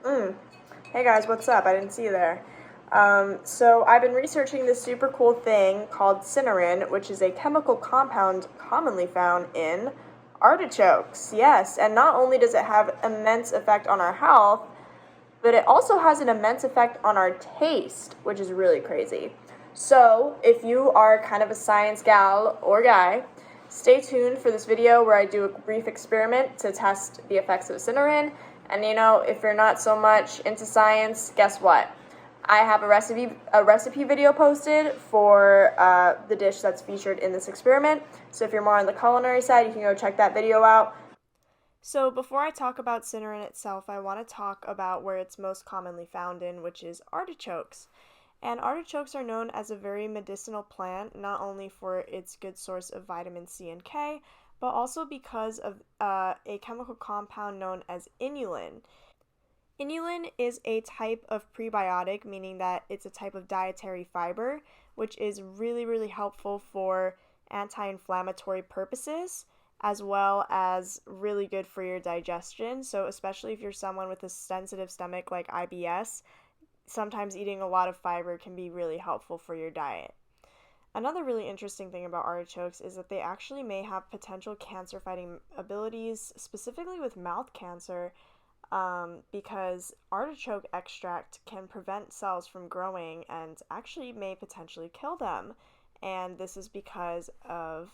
Mm. Hey guys, what's up? I didn't see you there. So I've been researching this super cool thing called cynarin, which is a chemical compound commonly found in artichokes. Yes, and not only does it have immense effect on our health, but it also has an immense effect on our taste, which is really crazy. So if you are kind of a science gal or guy, stay tuned for this video where I do a brief experiment to test the effects of cynarin. And if you're not so much into science, guess what? I have a recipe video posted for the dish that's featured in this experiment. So if you're more on the culinary side, you can go check that video out. So before I talk about cynarin itself, I want to talk about where it's most commonly found in, which is artichokes. And artichokes are known as a very medicinal plant, not only for its good source of vitamin C and K, but also because of a chemical compound known as inulin. Inulin is a type of prebiotic, meaning that it's a type of dietary fiber, which is really, really helpful for anti-inflammatory purposes, as well as really good for your digestion. So especially if you're someone with a sensitive stomach like IBS, sometimes eating a lot of fiber can be really helpful for your diet. Another really interesting thing about artichokes is that they actually may have potential cancer-fighting abilities, specifically with mouth cancer, because artichoke extract can prevent cells from growing and actually may potentially kill them. And this is because of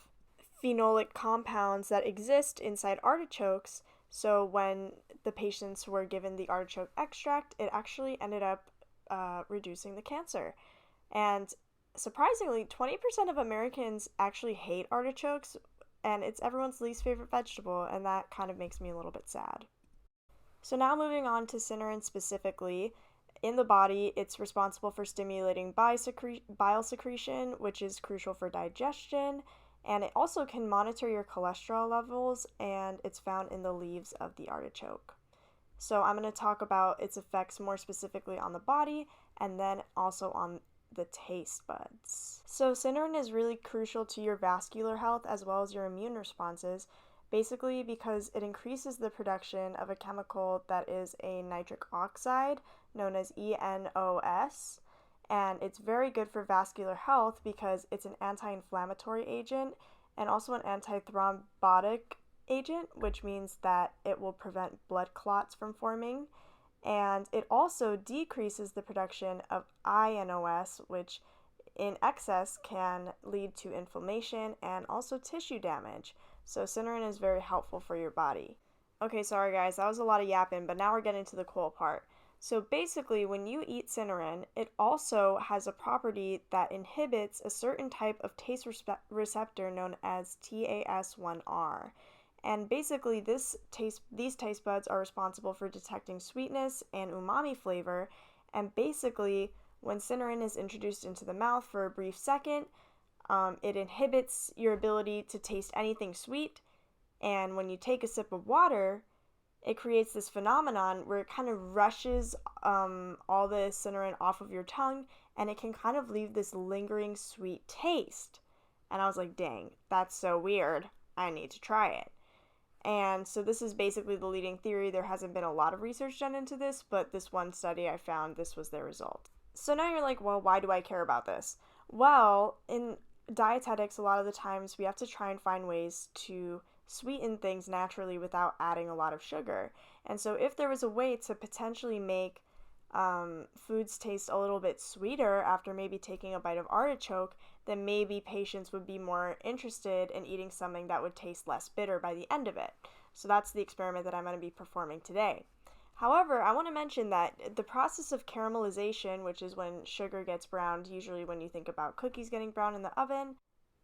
phenolic compounds that exist inside artichokes. So when the patients were given the artichoke extract, it actually ended up reducing the cancer. And surprisingly, 20% of Americans actually hate artichokes, and it's everyone's least favorite vegetable, and that kind of makes me a little bit sad. So now moving on to cynarin specifically, in the body, it's responsible for stimulating bile secretion, which is crucial for digestion, and it also can monitor your cholesterol levels, and it's found in the leaves of the artichoke. So I'm going to talk about its effects more specifically on the body, and then also on the taste buds. So cynarin is really crucial to your vascular health as well as your immune responses, basically because it increases the production of a chemical that is a nitric oxide known as ENOS, and it's very good for vascular health because it's an anti-inflammatory agent and also an antithrombotic agent, which means that it will prevent blood clots from forming. And it also decreases the production of INOS, which in excess can lead to inflammation and also tissue damage. So cynarin is very helpful for your body. Okay, sorry guys, that was a lot of yapping, but now we're getting to the cool part. So basically, when you eat cynarin, it also has a property that inhibits a certain type of taste receptor known as TAS1R. And basically, these taste buds are responsible for detecting sweetness and umami flavor. And basically, when cynarin is introduced into the mouth for a brief second, it inhibits your ability to taste anything sweet. And when you take a sip of water, it creates this phenomenon where it kind of rushes all the cynarin off of your tongue, and it can kind of leave this lingering sweet taste. And I was like, dang, that's so weird. I need to try it. And so this is basically the leading theory. There hasn't been a lot of research done into this, but this one study I found, this was their result. So now you're like, well, why do I care about this? Well, in dietetics, a lot of the times we have to try and find ways to sweeten things naturally without adding a lot of sugar. And so if there was a way to potentially make foods taste a little bit sweeter after maybe taking a bite of artichoke, then maybe patients would be more interested in eating something that would taste less bitter by the end of it. So that's the experiment that I'm going to be performing today. However, I want to mention that the process of caramelization, which is when sugar gets browned, usually when you think about cookies getting browned in the oven,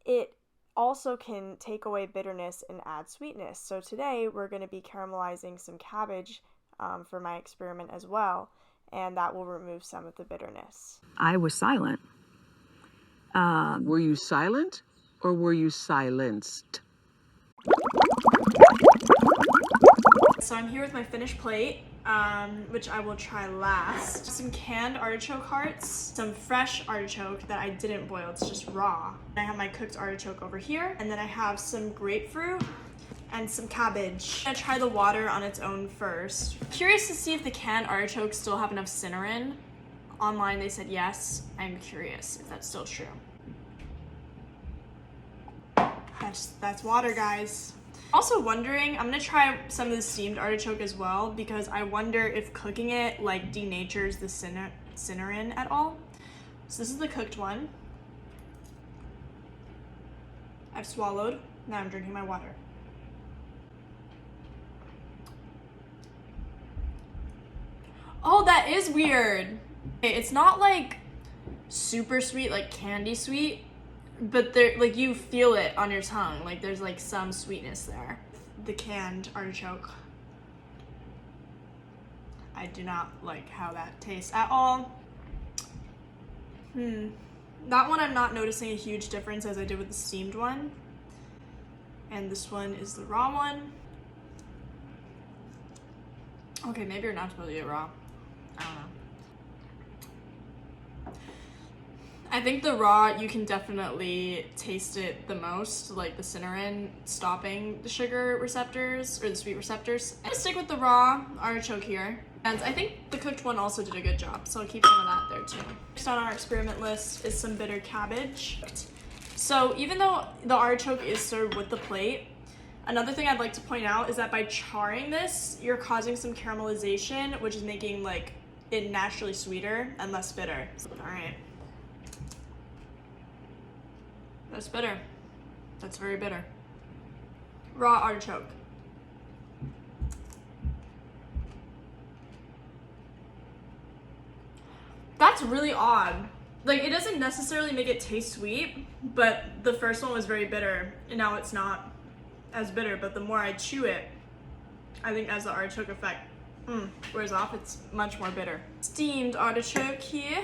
it also can take away bitterness and add sweetness. So today we're going to be caramelizing some cabbage for my experiment as well, and that will remove some of the bitterness. I was silent. Were you silent or were you silenced? So I'm here with my finished plate, which I will try last. Some canned artichoke hearts, some fresh artichoke that I didn't boil, it's just raw. I have my cooked artichoke over here, and then I have some grapefruit, and some cabbage. I'm gonna try the water on its own first. Curious to see if the canned artichokes still have enough Cinnarron. Online they said yes. I'm curious if that's still true. That's water, guys. Also wondering, I'm gonna try some of the steamed artichoke as well because I wonder if cooking it like denatures the Cinnarron at all. So this is the cooked one. I've swallowed. Now I'm drinking my water. Oh, that is weird. It's not like super sweet, like candy sweet, but there, like you feel it on your tongue. Like there's like some sweetness there. The canned artichoke. I do not like how that tastes at all. That one I'm not noticing a huge difference as I did with the steamed one. And this one is the raw one. Okay, maybe you're not supposed to eat it raw. I don't know. I think the raw, you can definitely taste it the most, like the Cinnarron stopping the sugar receptors or the sweet receptors. I'm gonna stick with the raw artichoke here. And I think the cooked one also did a good job, so I'll keep some of that there too. Next on our experiment list is some bitter cabbage. So even though the artichoke is served with the plate, another thing I'd like to point out is that by charring this, you're causing some caramelization, which is making like it naturally sweeter and less bitter. All right. That's bitter. That's very bitter. Raw artichoke. That's really odd. Like, it doesn't necessarily make it taste sweet, but the first one was very bitter, and now it's not as bitter, but the more I chew it, I think as the artichoke effect wears off, it's much more bitter. Steamed artichoke here.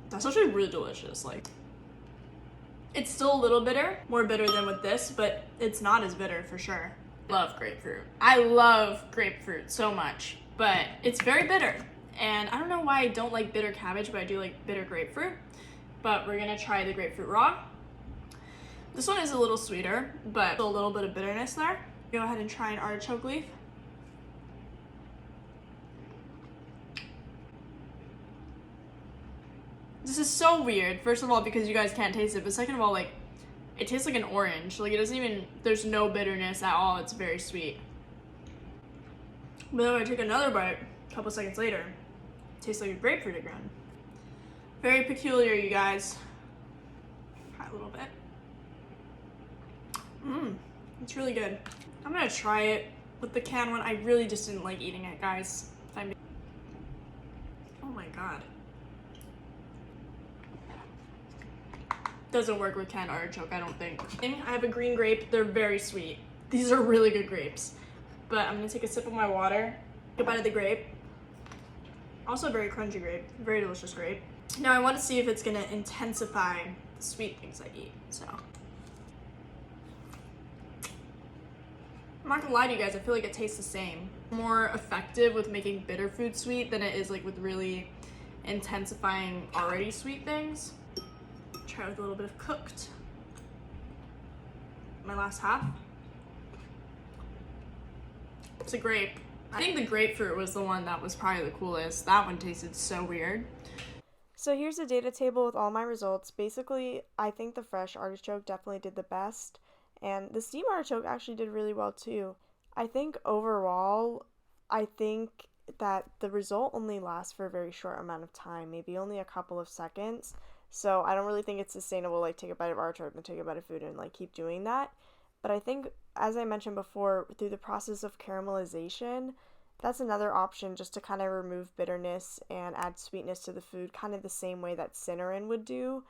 That's actually really delicious. Like, it's still a little bitter, more bitter than with this, but it's not as bitter for sure. Love grapefruit. I love grapefruit so much, but it's very bitter. And I don't know why I don't like bitter cabbage, but I do like bitter grapefruit. But we're gonna try the grapefruit raw. This one is a little sweeter, but a little bit of bitterness there. Go ahead and try an artichoke leaf. This is so weird, first of all, because you guys can't taste it, but second of all, like, it tastes like an orange. Like, it doesn't even, there's no bitterness at all. It's very sweet. But then when I take another bite, a couple seconds later, it tastes like a grapefruit again. Very peculiar, you guys. Try a little bit. It's really good. I'm gonna try it with the canned one. I really just didn't like eating it, guys. Oh my god. Doesn't work with canned artichoke, I don't think. I have a green grape. They're very sweet. These are really good grapes. But I'm gonna take a sip of my water, take a bite of the grape. Also a very crunchy grape, very delicious grape. Now I want to see if it's gonna intensify the sweet things I eat, so. I'm not gonna lie to you guys, I feel like it tastes the same. More effective with making bitter food sweet than it is like with really intensifying already sweet things. Try with a little bit of cooked. My last half. It's a grape. I think the grapefruit was the one that was probably the coolest. That one tasted so weird. So here's a data table with all my results. Basically, I think the fresh artichoke definitely did the best, and the steamed artichoke actually did really well too. I think overall, I think that the result only lasts for a very short amount of time, maybe only a couple of seconds. So I don't really think it's sustainable, like take a bite of artichoke and take a bite of food and like keep doing that. But I think, as I mentioned before, through the process of caramelization, that's another option just to kind of remove bitterness and add sweetness to the food, kind of the same way that Cinnarron would do,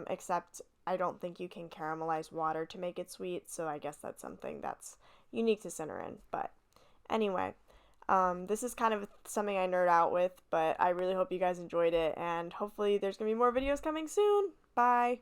except I don't think you can caramelize water to make it sweet, so I guess that's something that's unique to Cinnarron. But anyway, this is kind of something I nerd out with, but I really hope you guys enjoyed it, and hopefully there's going to be more videos coming soon. Bye!